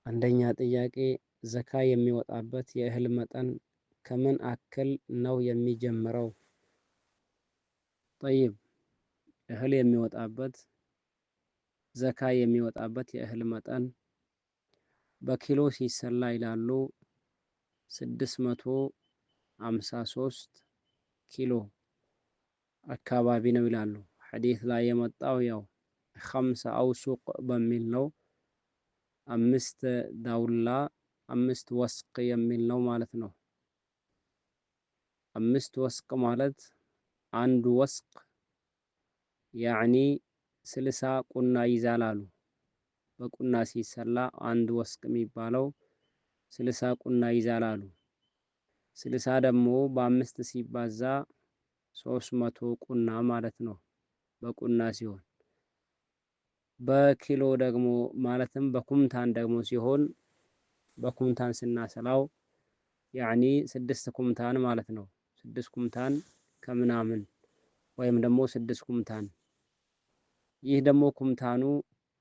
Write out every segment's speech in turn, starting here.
አንደኛ ጥያቄ ዘካ የሚወጣበት የእህል መጠን ከምን አክል ነው የሚጀምረው? ጠይብ እህል የሚወጣበት ዘካ የሚወጣበት የእህል መጠን በኪሎ ሲሰላ ይላሉ 653 ኪሎ አካባቢ ነው ይላሉ። ሐዲስ ላይ የመጣው ያው 5 አውሱቅ በሚል ነው። 5 ዳውላ 5 ወስቅ የሚል ነው ማለት ነው። 5 ወስቅ ማለት አንዱ ወስቅ ያዕኒ 60 ቁና ይዛል አሉ። በቁና ሲሰላ አንድ ወስቅ የሚባለው 60 ቁና ይዛል አሉ። 60 ደግሞ በ5 ሲባዛ 300 ቁና ማለት ነው በቁና ሲሆን፣ በኪሎ ደግሞ ማለትም በኩምታን ደግሞ ሲሆን በኩምታን ስናሰላው ያዕኒ 6 ኩምታን ማለት ነው። 6 ኩምታን ከምናምን ወይም ደግሞ 6 ኩምታን። ይህ ደግሞ ኩምታኑ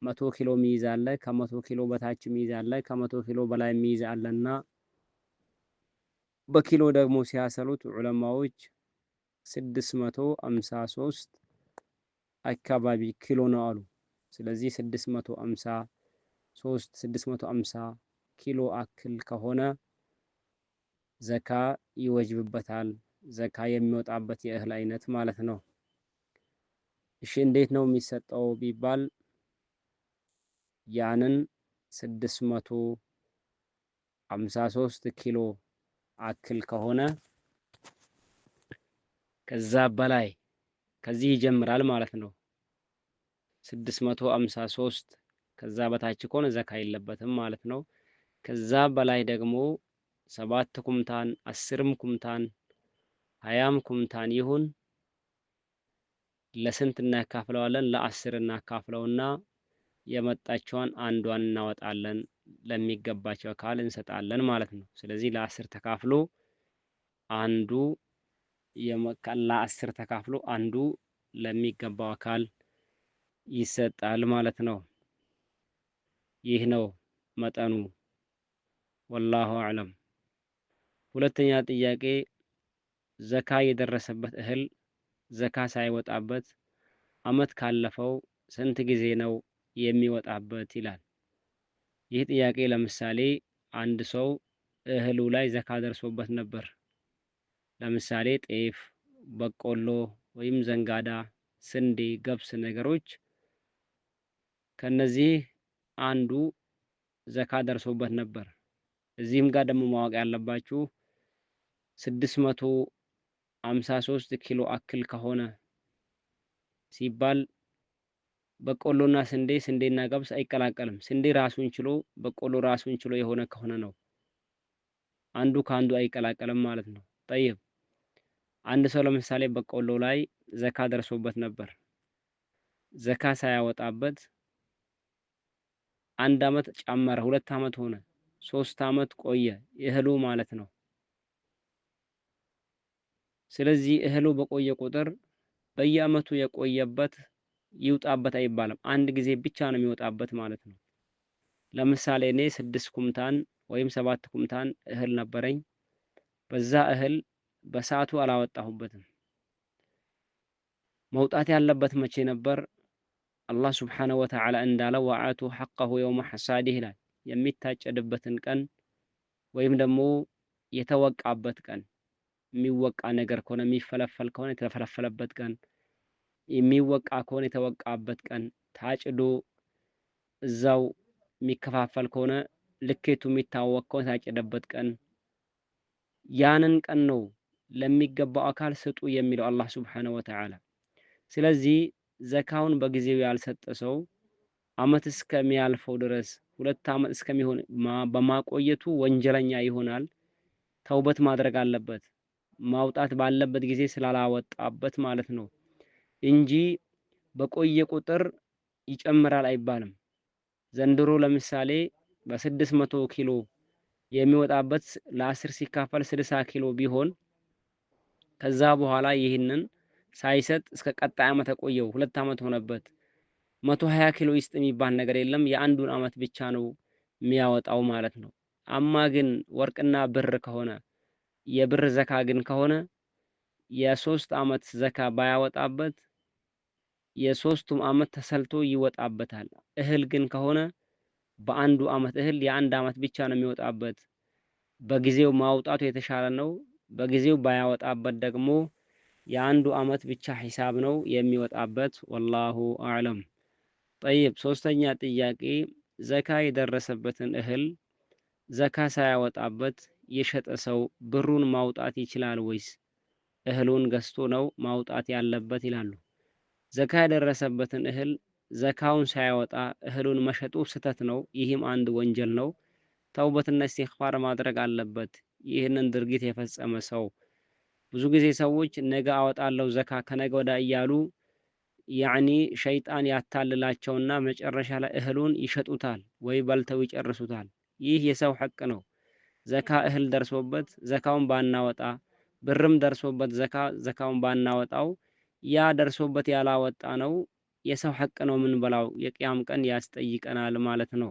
100 ኪሎ የሚይዝ አለ፣ ከ100 ኪሎ በታች የሚይዝ አለ፣ ከ100 ኪሎ በላይ የሚይዝ አለና በኪሎ ደግሞ ሲያሰሉት ዑለማዎች 653 አካባቢ ኪሎ ነው አሉ። ስለዚህ 650 ኪሎ አክል ከሆነ ዘካ ይወጅብበታል። ዘካ የሚወጣበት የእህል አይነት ማለት ነው። እሺ እንዴት ነው የሚሰጠው ቢባል ያንን 653 ኪሎ አክል ከሆነ ከዛ በላይ ከዚህ ይጀምራል ማለት ነው። 653 ከዛ በታች ከሆነ ዘካ የለበትም ማለት ነው። ከዛ በላይ ደግሞ 7 ኩምታን 10 ኩምታን 20 ኩምታን ይሁን ለስንት እናካፍለዋለን? ለ10 እናካፍለውና የመጣቸውን አንዷን እናወጣለን፣ ለሚገባቸው አካል እንሰጣለን ማለት ነው። ስለዚህ ለ10 ተካፍሎ አንዱ ለ10 ተካፍሎ አንዱ ለሚገባው አካል ይሰጣል ማለት ነው። ይህ ነው መጠኑ። ወላሁ አዕለም። ሁለተኛ ጥያቄ ዘካ የደረሰበት እህል ዘካ ሳይወጣበት አመት ካለፈው ስንት ጊዜ ነው የሚወጣበት ይላል። ይህ ጥያቄ ለምሳሌ አንድ ሰው እህሉ ላይ ዘካ ደርሶበት ነበር። ለምሳሌ ጤፍ፣ በቆሎ ወይም ዘንጋዳ፣ ስንዴ፣ ገብስ ነገሮች ከነዚህ አንዱ ዘካ ደርሶበት ነበር። እዚህም ጋር ደግሞ ማወቅ ያለባችሁ 653 ኪሎ አክል ከሆነ ሲባል በቆሎና ስንዴና ገብስ አይቀላቀልም። ስንዴ ራሱን ችሎ በቆሎ ራሱን ችሎ የሆነ ከሆነ ነው። አንዱ ከአንዱ አይቀላቀልም ማለት ነው። ጠይብ አንድ ሰው ለምሳሌ በቆሎ ላይ ዘካ ደርሶበት ነበር። ዘካ ሳያወጣበት 1 አመት ጨመረ፣ 2 አመት ሆነ፣ 3 አመት ቆየ እህሉ ማለት ነው። ስለዚህ እህሉ በቆየ ቁጥር በየአመቱ የቆየበት ይውጣበት አይባልም። አንድ ጊዜ ብቻ ነው የሚወጣበት ማለት ነው። ለምሳሌ እኔ 6 ኩምታን ወይም 7 ኩምታን እህል ነበረኝ። በዛ እህል በሰዓቱ አላወጣሁበትም። መውጣት ያለበት መቼ ነበር? አላህ ሱብሓነሁ ወተዓላ እንዳለ ወአቱ ሐቀሁ የውመ ሐሳዲህ ይላል። የሚታጨድበትን ቀን ወይም ደግሞ የተወቃበት ቀን፣ የሚወቃ ነገር ከሆነ የሚፈለፈል ከሆነ የተፈለፈለበት ቀን፣ የሚወቃ ከሆነ የተወቃበት ቀን፣ ታጭዶ እዛው የሚከፋፈል ከሆነ ልኬቱ የሚታወቅ ከሆነ የታጨደበት ቀን፣ ያንን ቀን ነው ለሚገባው አካል ስጡ የሚለው አላህ ሱብሓነሁ ወተዓላ። ስለዚህ ዘካውን በጊዜው ያልሰጠ ሰው አመት እስከሚያልፈው ድረስ 2 አመት እስከሚሆን በማቆየቱ ወንጀለኛ ይሆናል። ተውበት ማድረግ አለበት፣ ማውጣት ባለበት ጊዜ ስላላወጣበት ማለት ነው እንጂ በቆየ ቁጥር ይጨምራል አይባልም። ዘንድሮ ለምሳሌ በ600 ኪሎ የሚወጣበት ለ10 ሲካፈል 60 ኪሎ ቢሆን ከዛ በኋላ ይህንን ሳይሰጥ እስከ ቀጣይ አመት ቆየው 2 አመት ሆነበት 120 ኪሎ ይስጥ የሚባል ነገር የለም። የአንዱን አመት ብቻ ነው የሚያወጣው ማለት ነው። አማ ግን ወርቅና ብር ከሆነ የብር ዘካ ግን ከሆነ የሶስት አመት ዘካ ባያወጣበት የሶስቱም አመት ተሰልቶ ይወጣበታል። እህል ግን ከሆነ በአንዱ አመት እህል የአንድ አመት ብቻ ነው የሚወጣበት። በጊዜው ማውጣቱ የተሻለ ነው። በጊዜው ባያወጣበት ደግሞ የአንዱ አመት ብቻ ሂሳብ ነው የሚወጣበት። ወላሁ አዕለም። ጠይብ ሶስተኛ ጥያቄ ዘካ የደረሰበትን እህል ዘካ ሳያወጣበት የሸጠ ሰው ብሩን ማውጣት ይችላል ወይስ እህሉን ገዝቶ ነው ማውጣት ያለበት ይላሉ። ዘካ የደረሰበትን እህል ዘካውን ሳያወጣ እህሉን መሸጡ ስተት ነው። ይህም አንድ ወንጀል ነው። ተውበትና ኢስቲግፋር ማድረግ አለበት ይህንን ድርጊት የፈጸመ ሰው። ብዙ ጊዜ ሰዎች ነገ አወጣለሁ ዘካ ከነገ ወዳ እያሉ ያኒ ሸይጣን ያታልላቸውና መጨረሻ ላይ እህሉን ይሸጡታል ወይ በልተው ይጨርሱታል። ይህ የሰው ሐቅ ነው። ዘካ እህል ደርሶበት ዘካውን ባናወጣ፣ ብርም ደርሶበት ዘካውን ባናወጣው ያ ደርሶበት ያላወጣ ነው የሰው ሐቅ ነው ምን በላው የቂያም ቀን ያስጠይቀናል ማለት ነው።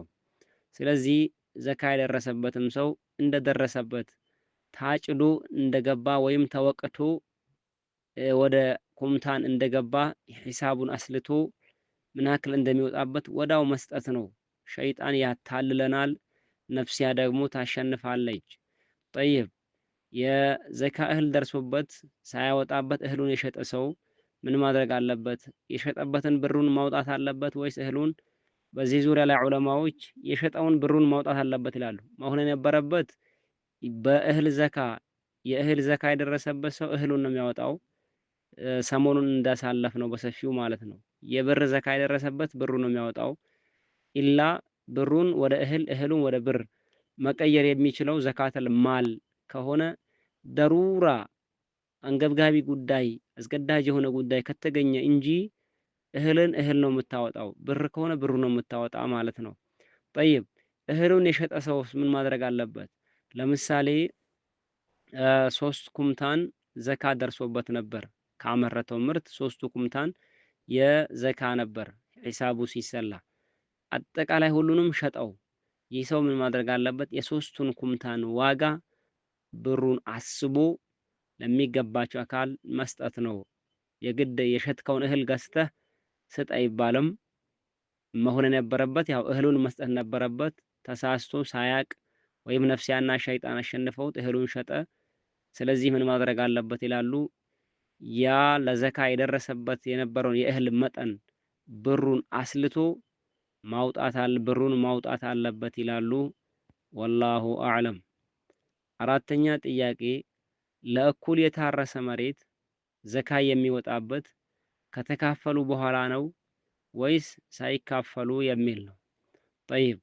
ስለዚህ ዘካ የደረሰበትም ሰው እንደደረሰበት ታጭዶ እንደገባ ወይም ተወቅቶ ወደ ኩምታን እንደገባ ሂሳቡን አስልቶ ምን ያክል እንደሚወጣበት ወዳው መስጠት ነው። ሸይጣን ያታልለናል፣ ነፍሲያ ደግሞ ታሸንፋለች። ጠይብ የዘካ እህል ደርሶበት ሳያወጣበት እህሉን የሸጠ ሰው ምን ማድረግ አለበት? የሸጠበትን ብሩን ማውጣት አለበት ወይስ እህሉን? በዚህ ዙሪያ ላይ ዑለማዎች የሸጠውን ብሩን ማውጣት አለበት ይላሉ። መሆን የነበረበት በእህል ዘካ የእህል ዘካ የደረሰበት ሰው እህሉን ነው የሚያወጣው። ሰሞኑን እንዳሳለፍ ነው በሰፊው ማለት ነው። የብር ዘካ የደረሰበት ብሩን ነው የሚያወጣው። ኢላ ብሩን ወደ እህል እህሉን ወደ ብር መቀየር የሚችለው ዘካተል ማል ከሆነ ደሩራ አንገብጋቢ ጉዳይ አስገዳጅ የሆነ ጉዳይ ከተገኘ እንጂ እህልን እህል ነው የምታወጣው፣ ብር ከሆነ ብሩ ነው የምታወጣ ማለት ነው። ጠይብ እህሉን የሸጠ ሰውስ ምን ማድረግ አለበት? ለምሳሌ 3 ኩምታን ዘካ ደርሶበት ነበር። ካመረተው ምርት 3 ኩምታን የዘካ ነበር ሂሳቡ ሲሰላ፣ አጠቃላይ ሁሉንም ሸጠው። ይህ ሰው ምን ማድረግ አለበት? የሶስቱን ኩምታን ዋጋ ብሩን አስቦ ለሚገባቸው አካል መስጠት ነው። የግድ የሸጥከውን እህል ገዝተህ ስጥ አይባልም። መሆን የነበረበት ያው እህሉን መስጠት ነበረበት። ተሳስቶ ሳያቅ ወይም ነፍሲያና ሸይጣን አሸንፈውት እህሉን ሸጠ። ስለዚህ ምን ማድረግ አለበት ይላሉ? ያ ለዘካ የደረሰበት የነበረውን የእህል መጠን ብሩን አስልቶ ብሩን ማውጣት አለበት ይላሉ። ወላሁ አዕለም። አራተኛ ጥያቄ ለእኩል የታረሰ መሬት ዘካ የሚወጣበት ከተካፈሉ በኋላ ነው ወይስ ሳይካፈሉ የሚል ነው። ጠይብ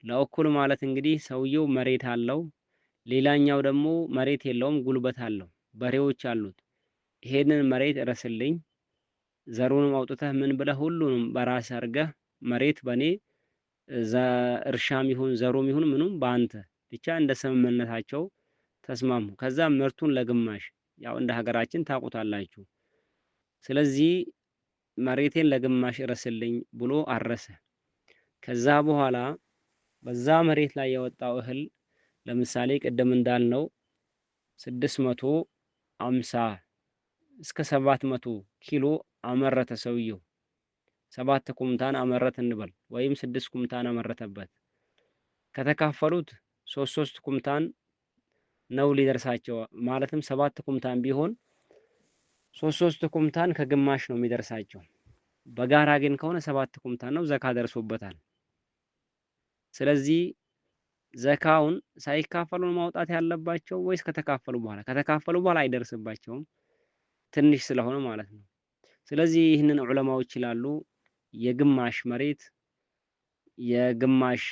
ለእኩል ማለት እንግዲህ ሰውየው መሬት አለው፣ ሌላኛው ደግሞ መሬት የለውም፣ ጉልበት አለው፣ በሬዎች አሉት። ይሄንን መሬት እረስልኝ፣ ዘሩንም አውጥተህ ምን ብለህ ሁሉንም በራስ አድርገህ መሬት በኔ እርሻም ይሁን ዘሩም ይሁን ምኑም በአንተ ብቻ እንደ ስምምነታቸው ተስማሙ። ከዛ ምርቱን ለግማሽ ያው እንደ ሀገራችን ታውቁታላችሁ። ስለዚህ መሬቴን ለግማሽ እረስልኝ ብሎ አረሰ። ከዛ በኋላ በዛ መሬት ላይ የወጣው እህል ለምሳሌ ቅድም እንዳልነው 650 እስከ 700 ኪሎ አመረተ ሰውየው። 7 ኩምታን አመረተ እንበል ወይም 6 ኩምታን አመረተበት። ከተካፈሉት 3 ኩምታን ነው ሊደርሳቸው። ማለትም 7 ኩምታን ቢሆን 3 ኩምታን ከግማሽ ነው የሚደርሳቸው። በጋራ ግን ከሆነ 7 ኩምታን ነው ዘካ ደርሶበታል። ስለዚህ ዘካውን ሳይካፈሉ ማውጣት ያለባቸው ወይስ ከተካፈሉ በኋላ? ከተካፈሉ በኋላ አይደርስባቸውም ትንሽ ስለሆነ ማለት ነው። ስለዚህ ይህንን ዑለማዎች ይላሉ የግማሽ መሬት የግማሽ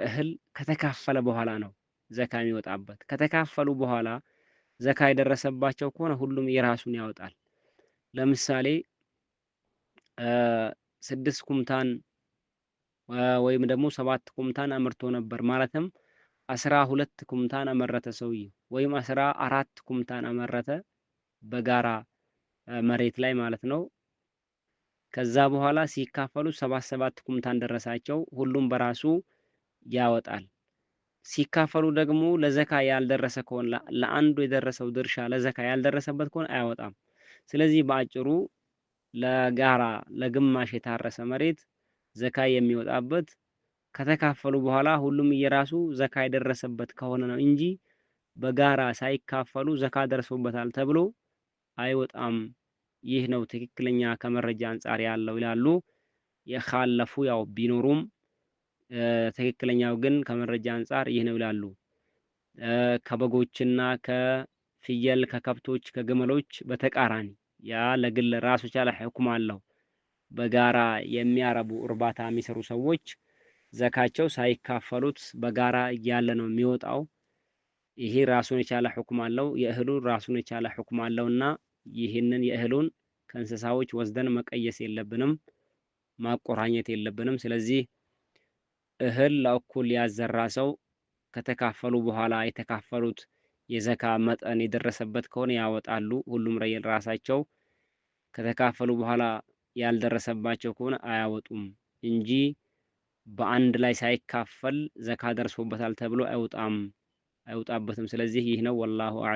እህል ከተካፈለ በኋላ ነው ዘካ የሚወጣበት። ከተካፈሉ በኋላ ዘካ የደረሰባቸው ከሆነ ሁሉም የራሱን ያወጣል። ለምሳሌ 6 ኩምታን ወይም ደግሞ 7 ኩምታን አምርቶ ነበር ማለትም 12 ኩምታን አመረተ ሰውዬው፣ ወይም 14 ኩምታን አመረተ በጋራ መሬት ላይ ማለት ነው። ከዛ በኋላ ሲካፈሉ 7 ኩምታን ደረሳቸው። ሁሉም በራሱ ያወጣል። ሲካፈሉ ደግሞ ለዘካ ያልደረሰ ከሆነ ለአንዱ የደረሰው ድርሻ ለዘካ ያልደረሰበት ከሆነ አያወጣም። ስለዚህ በአጭሩ ለጋራ ለግማሽ የታረሰ መሬት ዘካ የሚወጣበት ከተካፈሉ በኋላ ሁሉም የራሱ ዘካ የደረሰበት ከሆነ ነው እንጂ በጋራ ሳይካፈሉ ዘካ ደርሶበታል ተብሎ አይወጣም። ይህ ነው ትክክለኛ ከመረጃ አንጻር ያለው ይላሉ። የኻለፉ ያው ቢኖሩም ትክክለኛው ግን ከመረጃ አንጻር ይህ ነው ይላሉ። ከበጎችና ከፍየል ከከብቶች ከግመሎች በተቃራኒ ያ ለግል ራሱ ቻለ ሕክም አለው። በጋራ የሚያረቡ እርባታ የሚሰሩ ሰዎች ዘካቸው ሳይካፈሉት በጋራ እያለ ነው የሚወጣው። ይሄ ራሱን የቻለ ሕክም አለው። የእህሉ ራሱን የቻለ ሕክም አለውና ይህንን የእህሉን ከእንስሳዎች ወስደን መቀየስ የለብንም፣ ማቆራኘት የለብንም። ስለዚህ እህል ለእኩል ያዘራ ሰው ከተካፈሉ በኋላ የተካፈሉት የዘካ መጠን የደረሰበት ከሆነ ያወጣሉ። ሁሉም ራሳቸው ከተካፈሉ በኋላ ያልደረሰባቸው ከሆነ አያወጡም እንጂ በአንድ ላይ ሳይካፈል ዘካ ደርሶበታል ተብሎ አይወጣበትም። ስለዚህ ይህ ነው ወላሁ